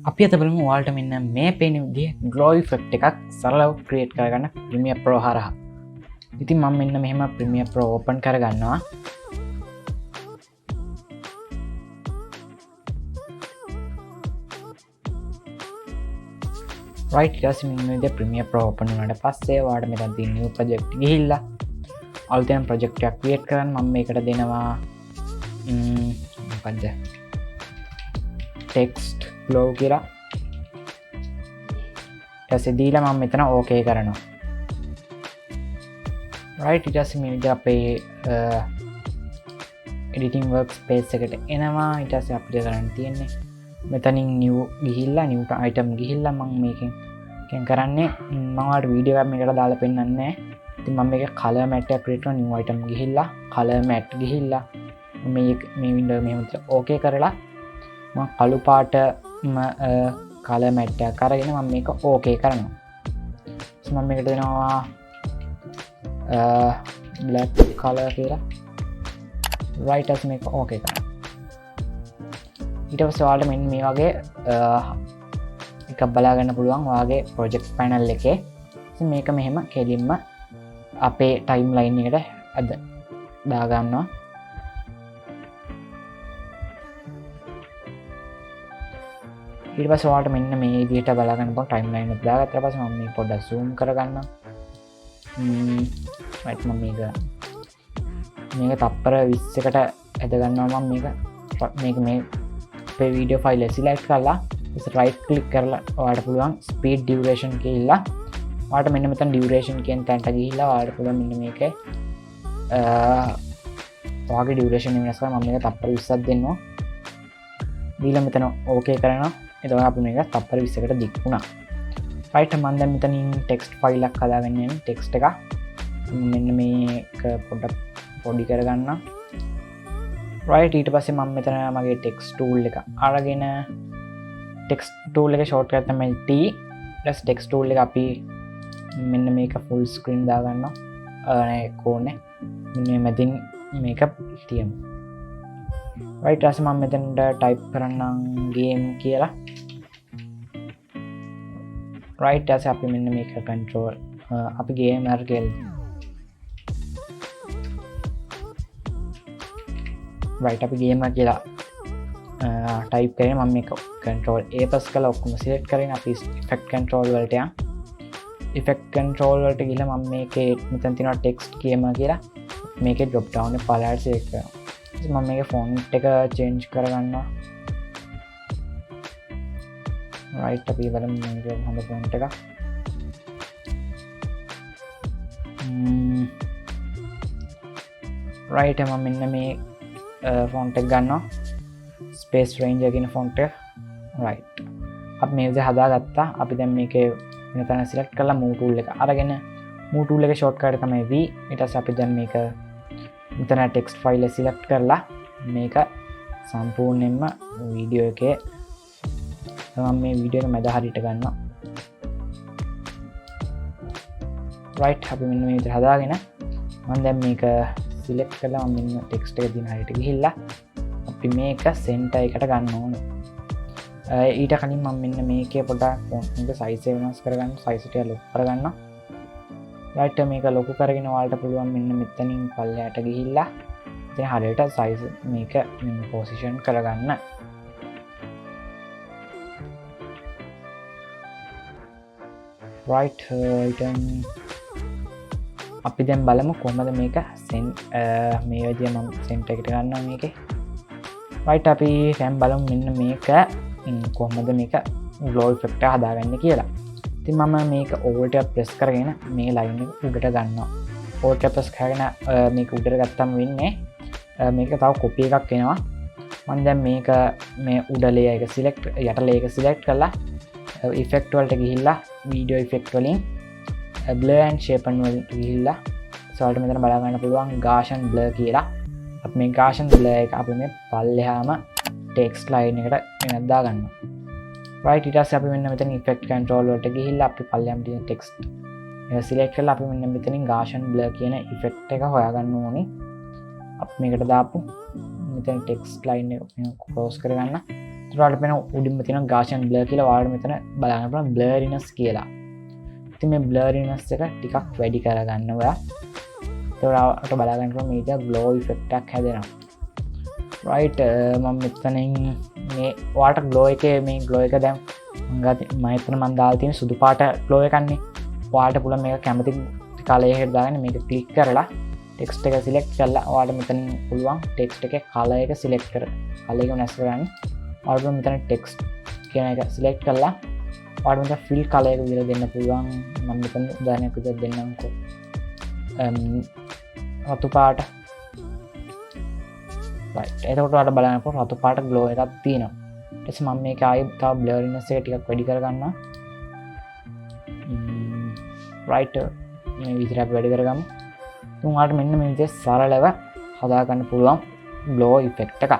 අපි අද බලමු ඔයාලට මෙන්න මේ පේන විදිහේ glow effect එකක් සරලව create කරගන්න Premiere Pro හරහා. ඉතින් මම මෙන්න මෙහෙම Premiere Pro open කරගන්නවා. right ඊට පස්සේ මෙන්න මේ Premiere Pro open වුණාට පස්සේ ඔයාලට මෙතන තියෙන new project ගිහිල්ලා අලුතෙන් project එකක් create කරන්න මම මේකට දෙනවා මොකද්ද text glow කියලා. ඊටසේ දීලා මම මෙතන okay කරනවා. right ඊටසේ මේ විදිහට අපේ editing workspace එකට එනවා. ඊටසේ අපිට කරන්න තියෙන්නේ මෙතනින් new ගිහිල්ලා new item ගිහිල්ලා මම මේකෙන් කරන්නේ මම ඔයාලට වීඩියෝ එකක් මේකට දාලා පෙන්නන්නේ නැහැ. ඉතින් මම මේක color matte එක create කරන new item ගිහිල්ලා color matte ගිහිල්ලා මේ window එක මෙහෙම okay කරලා මම කළු පාට color matte එක අරගෙන මම මේක okay කරනවා. මම මේකට දෙනවා black color කියලා. right as මේක okay කරනවා. ඊට පස්සේ ඔයාලට මෙන්න මේ වගේ එකක් බලා ගන්න පුළුවන් ඔයාගේ project panel එකේ. ඉතින් මේක මෙහෙම කෙලින්ම අපේ timeline එකට අද දා ගන්නවා. ඊට පස්සේ ඔයාලට මෙන්න මේ විදිහට බලා ගන්න පුළුවන් timeline එක දාගත්තා පස්සේ මම මේක පොඩ්ඩක් zoom කරගන්නවා. right මම මේක තප්පර 20කට ඇද ගන්නවා. මම මේක මේ අපේ වීඩියෝ ෆයිල් එක select කරලා right click කරලා ඔයාලට පුළුවන් speed duration කියලා ඔයාලට මෙන්න මෙතන duration කියන තැනට ගිහිල්ලා ඔයාලට පුළුවන් මෙන්න මේකේ ඔයාගේ duration එක වෙනස් කරලා මම මේක තප්පර 20ක් දෙන්නවා. දීලා මෙතන okay කරනවා. එතකොට අපි මේක තප්පර 20කට දික් වුණා. right මම දැන් මෙතනින් text file එකක් හදාගන්න යන්නේ. text එක මෙන්න මේක පොඩ්ඩක් පොඩි කරගන්නම්. right ඊට පස්සේ මම මෙතන මගේ text tool එක අරගෙන text tool එකේ shortcut තමයි T. ඊට text tool එක අපි මෙන්න මේක full screen දාගන්නවා. නේ කොනේ මෙන්න මෙතනින් මේක තියමු. right ඊට පස්සේ මම මෙතනට type කරන්නම් game කියලා. right ඊට පස්සේ අපි මෙන්න මේක control අපි gamer කියලා right අපි gamer කියලා type කරගෙන මම මේක control A press කරලා ඔක්කොම select කරගෙන අපි effect control වලට යන් effect control වලට ගිහලා මම මේකේ මෙතන තියෙනවා text gamer කියලා මේකේ drop down එක පළාට select කරනවා. ඉතින් මම මේකේ font එක change කරගන්නවා. right අපි බලමු මේක හොඳ font එකක්. right මම මෙන්න මේ font එක ගන්නවා. space range කියන font එක. right අපි මේ විදිහට හදාගත්තා. අපි දැන් මේකේ මෙතන select කරලා move tool එක අරගෙන move tool එකේ shortcut තමයි V. ඊට පස්සේ අපි දැන් මේක මෙතන text file එක select කරලා මේක සම්පූර්ණයෙන්ම වීඩියෝ එකේ මම මේ වීඩියෝ එක මැද හරියට ගන්නවා. right අපි මෙන්න මේ විදිහට හදාගෙන මම දැන් මේක select කරලා මම මෙන්න text එක දින හරියට ගිහිල්ලා අපි මේක center එකට ගන්න ඕනේ. ඊට කලින් මම මෙන්න මේකේ පොඩ්ඩක් font එක size එක වෙනස් කරගන්න size එක ලොකු කරගන්නවා. right මේක ලොකු කරගෙන ඔයාලට පුළුවන් මෙන්න මෙතනින් පල්ලයට ගිහිල්ලා ඉතින් හරියට size මේක position කරගන්න. right item අපි දැන් බලමු කොහොමද මේක මේ විදිය මම center එකට ගන්නවා මේකේ. right අපි දැන් බලමු මෙන්න මේක කොහොමද මේක glow effect එක හදාගන්නේ කියලා. ඉතින් මම මේක alt එක press කරගෙන මේ line එක උඩට ගන්නවා. alt එක press කරගෙන මේක උඩට ගත්තම වෙන්නේ මේක තව copy එකක් එනවා. මම දැන් මේක මේ උඩ layer එක select යට layer එක select කරලා effect වලට ගිහිල්ලා video effect වලින් blur and shape වලට ගිහිල්ලා ඔයාලට මෙතන බලා ගන්න පුළුවන් Gaussian blur කියලා. අපි මේ Gaussian blur එක අපි මේ පල්ලෙහාම text line එකට වෙනත් දා ගන්නවා. right ඊට පස්සේ අපි මෙන්න මෙතන effect control වලට ගිහිල්ලා අපි පල්ලෙහාම තියෙන text එක select කරලා අපි මෙන්න මෙතනින් Gaussian blur කියන effect එක හොයාගන්න ඕනේ. අපි මේකට දාපු මෙතන text line එක close කරගන්න. තුරට පෙන උඩින්ම තින ගාෂන් බ්ලර් කියලා වාඩ මෙතන බලන්නපුන බ්ලරිනස් කියලා. ඉතින් මේ බ්ලරිනස් එක ටිකක් වැඩි කරගන්නවා. තොරට බලාගන්නට මේක ග්ලෝ ඉෆෙක්ටක් හැදෙනවා. රයිට් මම මෙතනින් මේ වාට ග්ලෝ එක මේ ග්ලෝ එක දැම් මහිතන මන්දාල් තියෙන සුදු පාට ග්ලෝ එකන්නේ වාට පුළ මේ කැමති කාලය හෙදාගෙන මේක කලික් කරලා ටෙක්ස්ට එක සිලෙක්් කරලා වාට මෙතන පුළුවන් ටෙක්ස්ට එක කාලය එක සිලෙක්් කර කලයක නැස් කරන්න අඩු මෙතන ටෙක්ස් කියන එක සිලෙක්් කරලා වාඩමට ෆිල් කලයක විර දෙන්න පුළුවන් මම මෙතන උදානයකුද දෙන්නම්කෝ රතු පාට එතකොට අට බලනක රතු පාට ග්ලෝ එකක් තියෙනවා ටෙස් මම මේ අය තා බ්ලරිනසේ ටිකක් වැඩි කරගන්න රයිට මේ විසිරක් වැඩි කරගම තුන්ට මෙන්න මේජ සරලව හදාගන්න පුළුවන් ග්ලෝ ඉෆෙක්ට එක